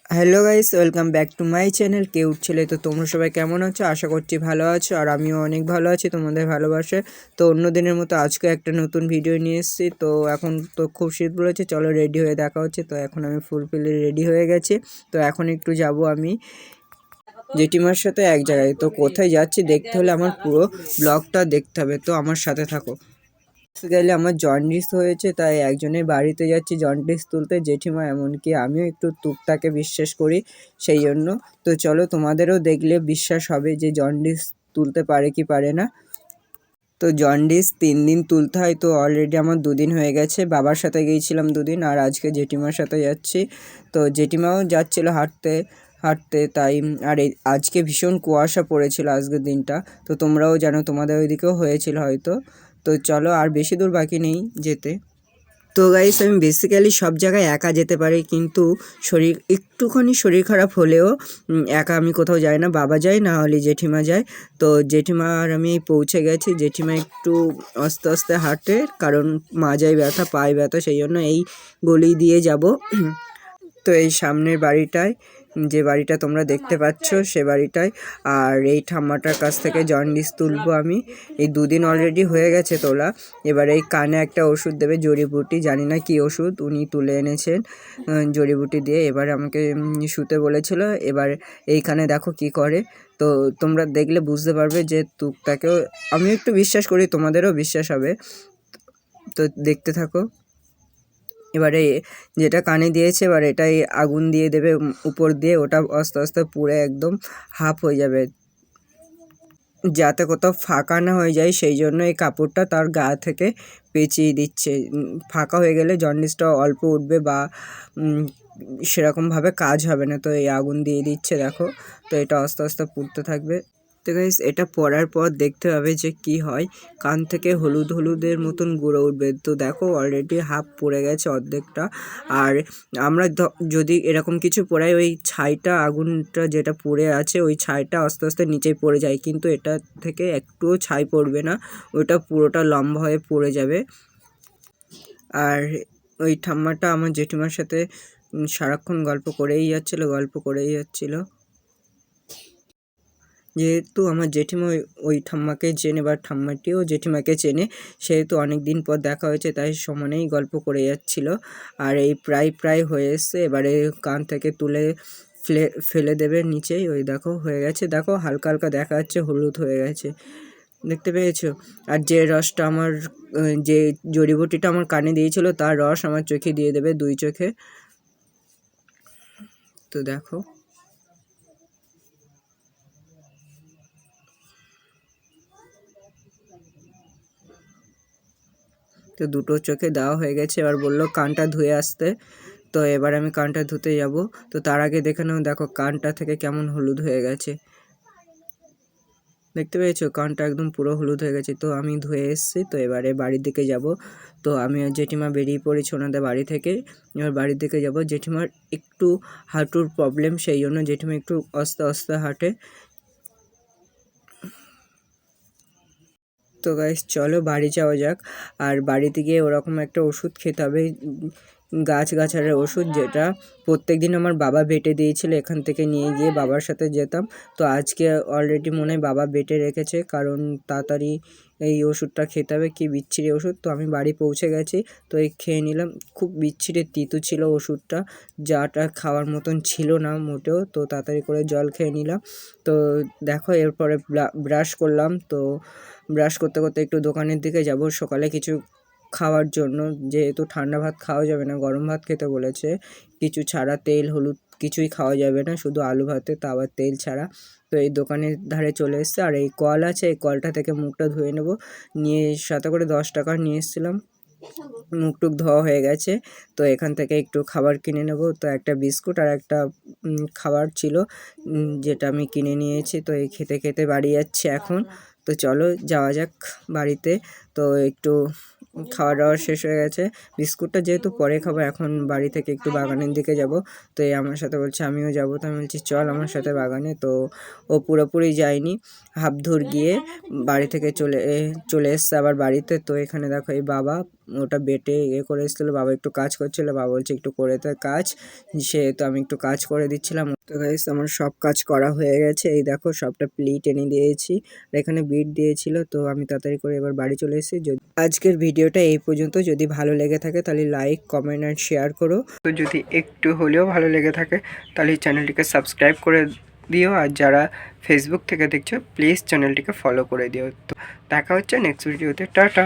Hello guys, welcome back to my channel cute ছেলে। তো তোমরা সবাই কেমন আছো? আশা করছি ভালো আছো, আর আমিও অনেক ভালো আছি তোমাদের ভালোবাসে। তো অন্য দিনের মতো আজকে একটা নতুন ভিডিও নিয়ে এসেছি। তো এখন তো খুব শীত পড়েছে, চলো রেডি হয়ে দেখা হচ্ছে। তো এখন আমি ফুলফিলি রেডি হয়ে গেছি। তো এখন একটু যাব আমি জেঠিমার সাথে এক জায়গায়। তো কোথায় যাচ্ছি দেখতে হলে আমার পুরো ব্লগটা দেখতে হবে, তো আমার সাথে থাকো। গেলে আমার জন্ডিস হয়েছে, তাই একজনের বাড়িতে যাচ্ছি জন্ডিস তুলতে, জেঠিমা এমনকি আমিও একটু তুকটাকে বিশ্বাস করি সেই জন্য। তো চলো, তোমাদেরও দেখলে বিশ্বাস হবে যে জন্ডিস তুলতে পারে কি পারে না। তো জন্ডিস 3 দিন তুলতে হয়, তো অলরেডি আমার 2 দিন হয়ে গেছে। বাবার সাথে গিয়েছিলাম 2 দিন, আর আজকে জেঠিমার সাথে যাচ্ছি। তো জেঠিমাও যাচ্ছিল হাঁটতে হাঁটতে, তাই আর আজকে ভীষণ কুয়াশা পড়েছিল আজকের দিনটা। তো তোমরাও জানো, তোমাদের ওইদিকেও হয়েছিল হয়তো। তো চলো, আর বেশি দূর বাকি নেই যেতে। তো গাইস, আমি বেসিক্যালি সব জায়গায় একা যেতে পারি, কিন্তু একটুখানি শরীর খারাপ হলেও একা আমি কোথাও যাই না। বাবা যায়, না হলে জেঠিমা যায়। তো জেঠিমা আর আমি পৌঁছে গেছি। জেঠিমা একটু আস্তে আস্তে হাঁটে, কারণ মাজায় ব্যথা, পায়ে ব্যথা, সেই জন্য এই গলি দিয়ে যাব। তো এই সামনের বাড়িটায়, যে বাড়িটা তোমরা দেখতে পাচ্ছ সে বাড়িটায়, আর এই ঠাম্মাটার কাছ থেকে জন্ডিস তুলবো আমি। এই 2 দিন অলরেডি হয়ে গেছে তোলা। এবার এই কানে একটা ওষুধ দেবে, জড়িবুটি, জানি না কি ওষুধ, উনি তুলে এনেছেন জড়িবুটি দিয়ে। এবার আমাকে শুতে বলেছিল। এবার এইখানে দেখো কি করে। তো তোমরা দেখলে বুঝতে পারবে যে তুকটাকেও আমি একটু বিশ্বাস করি, তোমাদেরও বিশ্বাস হবে। তো দেখতে থাকো। এবারে যেটা কানে দিয়েছে, এবার এটাই আগুন দিয়ে দেবে উপর দিয়ে, ওটা আস্তে আস্তে পুড়ে একদম হাফ হয়ে যাবে, যাতে কোথাও ফাঁকা না হয়ে যায়। সেই জন্য এই কাপড়টা তার গা থেকে পেঁচিয়ে দিচ্ছে। ফাঁকা হয়ে গেলে জন্ডিসটা অল্প উঠবে, বা সেরকমভাবে কাজ হবে না। তো এই আগুন দিয়ে দিচ্ছে, দেখো। তো এটা আস্তে আস্তে পুড়তে থাকবে। তো গাইস, এটা পরার পর দেখতে হবে যে কি হয়। কান থেকে হলুদ হলুদের মতন গুঁড়ো উঠবে। তো দেখো, অলরেডি হাফ পড়ে গেছে, অর্ধেকটা। আর আমরা যদি এরকম কিছু পড়াই, ওই ছাইটা, আগুনটা যেটা পড়ে আছে, ওই ছাইটা আস্তে আস্তে নিচে পড়ে যায়, কিন্তু এটা থেকে একটুও ছাই পড়বে না, ওটা পুরোটা লম্বা হয়ে পড়ে যাবে। আর ওই ঠাম্মাটা আমার জেঠিমার সাথে সারাক্ষণ গল্প করেই যাচ্ছিল। যেহেতু আমার জেঠিমা ওই ঠাম্মাকে চেনে, বা ঠাম্মাটিও জেঠিমাকে চেনে, সেহেতু অনেক দিন পর দেখা হয়েছে, তাই সমানেই গল্প করে যাচ্ছিল। আর এই প্রায় হয়ে এসছে। এবারে কান থেকে তুলে ফেলে দেবে নিচেই। ওই দেখো হয়ে গেছে, দেখো হালকা হালকা দেখা যাচ্ছে হলুদ হয়ে গেছে, দেখতে পেয়েছো? আর যে রসটা আমার, যে জড়িবুটিটা আমার কানে দিয়েছিল, তার রস আমার চোখে দিয়ে দেবে, 2 চোখে। তো দেখো, তো 2টো চোখে দেওয়া হয়ে গেছে। এবার বললো কানটা ধুয়ে আসতে। তো এবার আমি কানটা ধুতে যাব। তো তার আগে দেখে নাও, দেখো কানটা থেকে কেমন হলুদ হয়ে গেছে, দেখতে পেয়েছো? কানটা একদম পুরো হলুদ হয়ে গেছে। তো আমি ধুয়ে এসেছি। তো এবারে বাড়ির দিকে যাব। তো আমি আর জেঠিমা বেরিয়ে পড়েছি ওনাদের বাড়ি থেকে। এবার বাড়ির দিকে যাব। জেঠিমার একটু হাঁটুর প্রবলেম, সেই জন্য জেঠিমা একটু আস্তে আস্তে হাঁটে। তো গাইস, চলো বাড়ি যাওয়া যাক। আর বাড়িতে গিয়ে ওরকম একটা ওষুধ খেতে হবে, গাছালের ওষুধ, যেটা প্রত্যেকদিন আমার বাবা বেটে দিয়েছিল। এখান থেকে নিয়ে গিয়ে বাবার সাথে যেতাম। তো আজকে অলরেডি মনে হয় বাবা বেটে রেখেছে, কারণ তাড়াতাড়ি এই ওষুধটা খেতে হবে। কি বিচ্ছিরি ওষুধ। তো আমি বাড়ি পৌঁছে গেছি। তো এই খেয়ে নিলাম। খুব বিচ্ছিরি তিতো ছিল ওষুধটা, যাটা খাওয়ার মতন ছিল না মোটেও। তো তাড়াতাড়ি করে জল খেয়ে নিলাম। তো দেখো, এরপরে ব্রাশ করলাম। তো ব্রাশ করতে করতে একটু দোকানের দিকে যাব সকালে কিছু খাওয়ার জন্য, যেহেতু ঠান্ডা ভাত খাওয়া যাবে না, গরম ভাত খেতে বলেছে। কিছু ছাড়া, তেল হলুদ কিছুই খাওয়া যাবে না, শুধু আলু ভাতে, তা আবার তেল ছাড়া। তো এই দোকানের ধারে চলে এসছে, আর এই কল আছে, এই কলটা থেকে মুখটা ধুয়ে নেব। নিয়ে সাথে করে 10 টাকা নিয়ে এসেছিলাম। মুখ টুক ধোয়া হয়ে গেছে। তো এখান থেকে একটু খাবার কিনে নেব। তো একটা বিস্কুট আর একটা খাবার ছিল, যেটা আমি কিনে নিয়েছি। তো এই খেতে খেতে বাড়ি যাচ্ছি এখন। তো চলো যাওয়া যাক বাড়িতে। তো একটু খাওয়া দাওয়া শেষ হয়ে গেছে। বিস্কুটটা যেহেতু পরে খাবো, এখন বাড়ি থেকে একটু বাগানের দিকে যাব। তো এই আমার সাথে বলছে আমিও যাব, তো আমি বলছি চল আমার সাথে বাগানে। তো ও পুরোপুরি যায়নি, হাফ ধুর গিয়ে বাড়ি থেকে চলে এসছে আবার বাড়িতে। তো এখানে দেখো এই বাবা ওটা বেটে করে এসেছিলো, বাবা একটু কাজ করছিলো, বাবা বলছে একটু করে তো কাজ, সে তো আমি একটু কাজ করে দিচ্ছিলাম। তো গাইস আমার সব কাজ করা হয়ে গেছে, এই দেখো সবটা প্লিট এনে দিয়েছি, আর এখানে বিট দিয়েছিল। তো আমি তাড়াতাড়ি করে এবার বাড়ি চলে এসেছি। আজকের ভিডিওটা এই পর্যন্ত, যদি ভালো লেগে থাকে তাহলে লাইক কমেন্ট অ্যান্ড শেয়ার করো। তো যদি একটু হলেও ভালো লেগে থাকে তাহলে চ্যানেলটিকে সাবস্ক্রাইব করে দিও, আর যারা ফেসবুক থেকে দেখছো প্লিজ চ্যানেলটিকে ফলো করে দিও। তো দেখা হচ্ছে নেক্সট ভিডিওতে, টাটা।